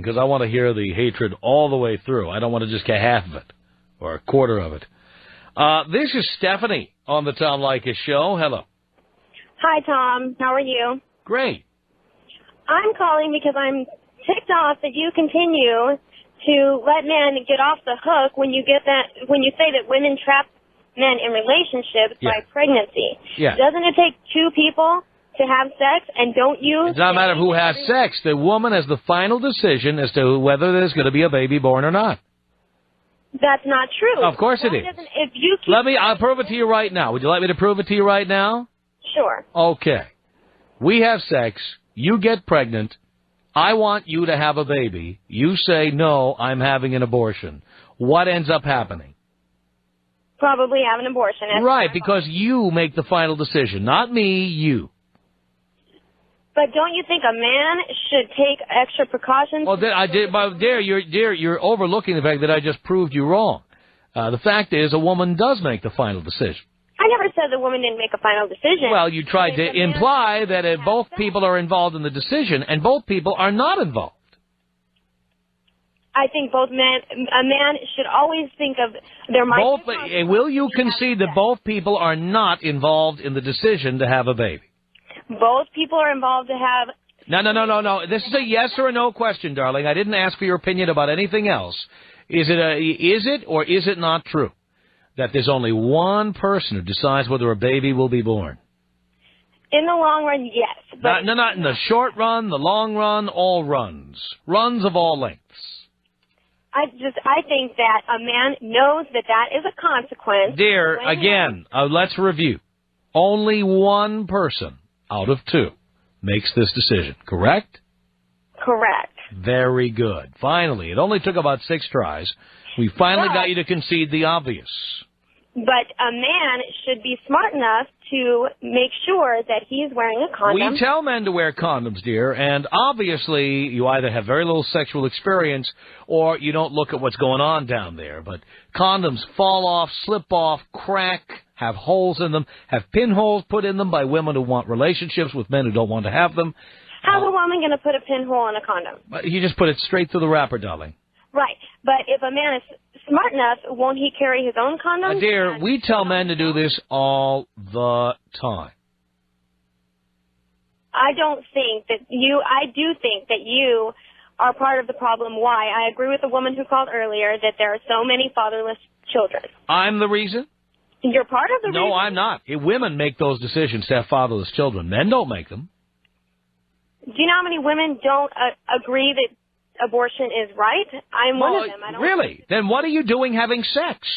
because I want to hear the hatred all the way through. I don't want to just get half of it or a quarter of it. This is Stephanie on the Tom Leykis Show. Hello. Hi, Tom. How are you? Great. I'm calling because I'm ticked off that you continue to let men get off the hook when you say that women trap men in relationships by pregnancy. Yeah. Doesn't it take two people to have sex, and don't you... It's not a matter of who has sex. The woman has the final decision as to whether there's going to be a baby born or not. That's not true. Of course it is. If you keep... I'll prove it to you right now. Would you like me to prove it to you right now? Sure. Okay. We have sex. You get pregnant. I want you to have a baby. You say, no, I'm having an abortion. What ends up happening? Probably have an abortion. Right, because you make the final decision. Not me, you. But don't you think a man should take extra precautions? Well, you're overlooking the fact that I just proved you wrong. The fact is, a woman does make the final decision. I never said the woman didn't make a final decision. Well, you tried to imply that both people are involved in the decision, and both people are not involved. I think a man should always think of their mind. Will you concede that both people are not involved in the decision to have a baby? Both people are involved to have... No. This is a yes or a no question, darling. I didn't ask for your opinion about anything else. Is it or is it not true that there's only one person who decides whether a baby will be born? In the long run, yes. But not in the short run, the long run, all runs. Runs of all lengths. I think that a man knows that is a consequence. Dear, again, let's review. Only one person out of two makes this decision, correct? Correct. Very good. Finally, it only took about 6 tries. We finally got you to concede the obvious. But a man should be smart enough to make sure that he's wearing a condom. We tell men to wear condoms, dear, and obviously you either have very little sexual experience or you don't look at what's going on down there. But condoms fall off, slip off, crack, have holes in them, have pinholes put in them by women who want relationships with men who don't want to have them. How's a woman going to put a pinhole in a condom? You just put it straight through the wrapper, darling. Right. But if a man is smart enough, won't he carry his own condom? Dear, we tell men to do this all the time. I do think that you are part of the problem. Why? I agree with the woman who called earlier that there are so many fatherless children. I'm the reason? You're part of the reason? No, I'm not. Women make those decisions to have fatherless children. Men don't make them. Do you know how many women don't agree that abortion is right? I'm one of them. Really? Then what are you doing having sex?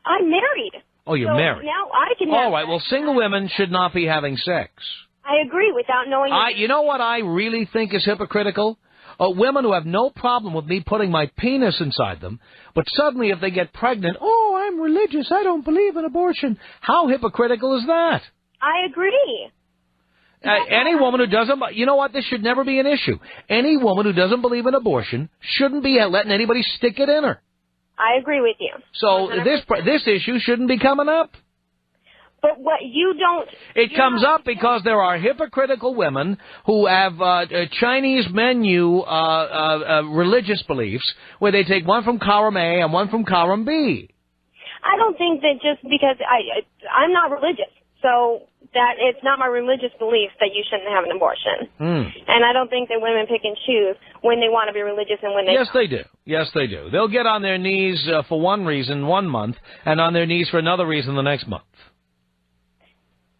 I'm married. Oh, you're married. Now I can have all right, well, single women should not be having sex. I agree without knowing... You know what I really think is hypocritical? Women who have no problem with me putting my penis inside them, but suddenly if they get pregnant, oh, I'm religious, I don't believe in abortion. How hypocritical is that? I agree. Any woman who doesn't... You know what? This should never be an issue. Any woman who doesn't believe in abortion shouldn't be letting anybody stick it in her. I agree with you. So 100%. This issue shouldn't be coming up. But what you don't... It comes up because there are hypocritical women who have Chinese menu religious beliefs where they take one from column A and one from column B. I don't think that just because I'm not religious, so... that it's not my religious belief that you shouldn't have an abortion. And I don't think that women pick and choose when they want to be religious and when they don't. They do. Yes, they do. They'll get on their knees for one reason 1 month and on their knees for another reason the next month.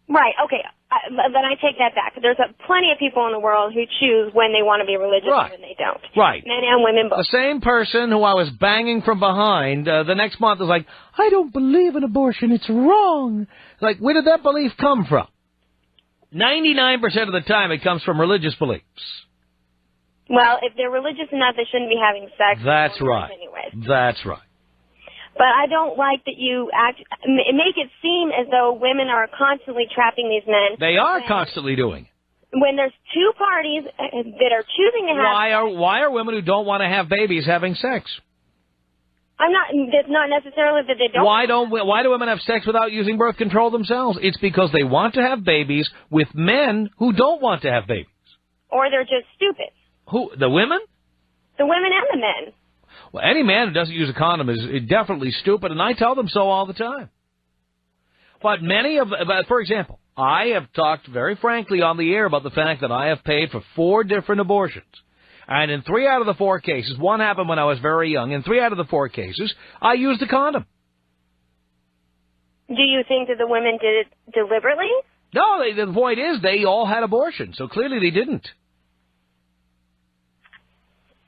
Right, okay. Then I take that back. There's plenty of people in the world who choose when they want to be religious and when they don't. Right. Men and women both. The same person who I was banging from behind the next month is like, I don't believe in abortion. It's wrong. Like, where did that belief come from? 99% of the time it comes from religious beliefs. Well, if they're religious enough, they shouldn't be having sex. That's right. Anyways. That's right. But I don't like that you make it seem as though women are constantly trapping these men. They are constantly doing it. When there's two parties that are choosing to have... Why are women who don't want to have babies having sex? It's not necessarily that they don't... Why do women have sex without using birth control themselves? It's because they want to have babies with men who don't want to have babies. Or they're just stupid. Who? The women? The women and the men. Well, any man who doesn't use a condom is definitely stupid, and I tell them so all the time. But for example, I have talked very frankly on the air about the fact that I have paid for 4 different abortions. And in 3 out of the 4 cases, one happened when I was very young, in 3 out of the 4 cases, I used a condom. Do you think that the women did it deliberately? No, the point is they all had abortions, so clearly they didn't.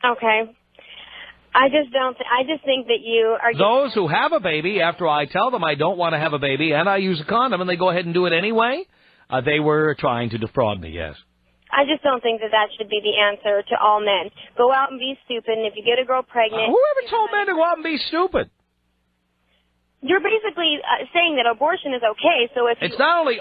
Okay. I just think that you are... Those who have a baby, after I tell them I don't want to have a baby and I use a condom and they go ahead and do it anyway, they were trying to defraud me, yes. I just don't think that should be the answer to all men. Go out and be stupid, and if you get a girl pregnant... Whoever told men to go out and be stupid? You're basically saying that abortion is okay, so if It's not only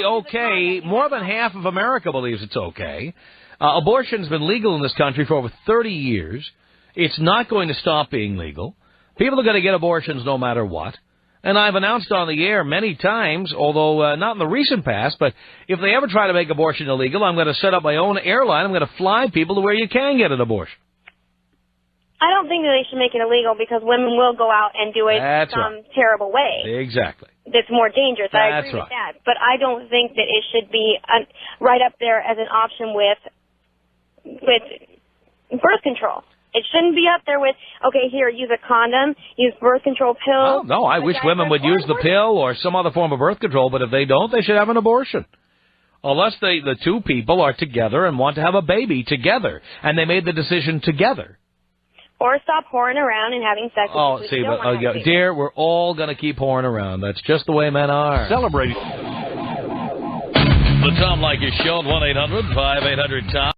okay, more than half of America believes it's okay. Abortion's been legal in this country for over 30 years. It's not going to stop being legal. People are going to get abortions no matter what. And I've announced on the air many times, although not in the recent past, but if they ever try to make abortion illegal, I'm going to set up my own airline. I'm going to fly people to where you can get an abortion. I don't think that they should make it illegal because women will go out and do it some terrible way. Exactly. That's more dangerous. I agree with that. But I don't think that it should be right up there as an option with birth control. It shouldn't be up there with, okay, here, use a condom, use birth control pills. Oh, no, I wish women would use the pill or some other form of birth control, but if they don't, they should have an abortion. Unless the 2 people are together and want to have a baby together, and they made the decision together. Or stop whoring around and having sex with people. Dear, we're all going to keep whoring around. That's just the way men are. Celebrating. The Tom Leykis Show at 1-800-5800-TOM.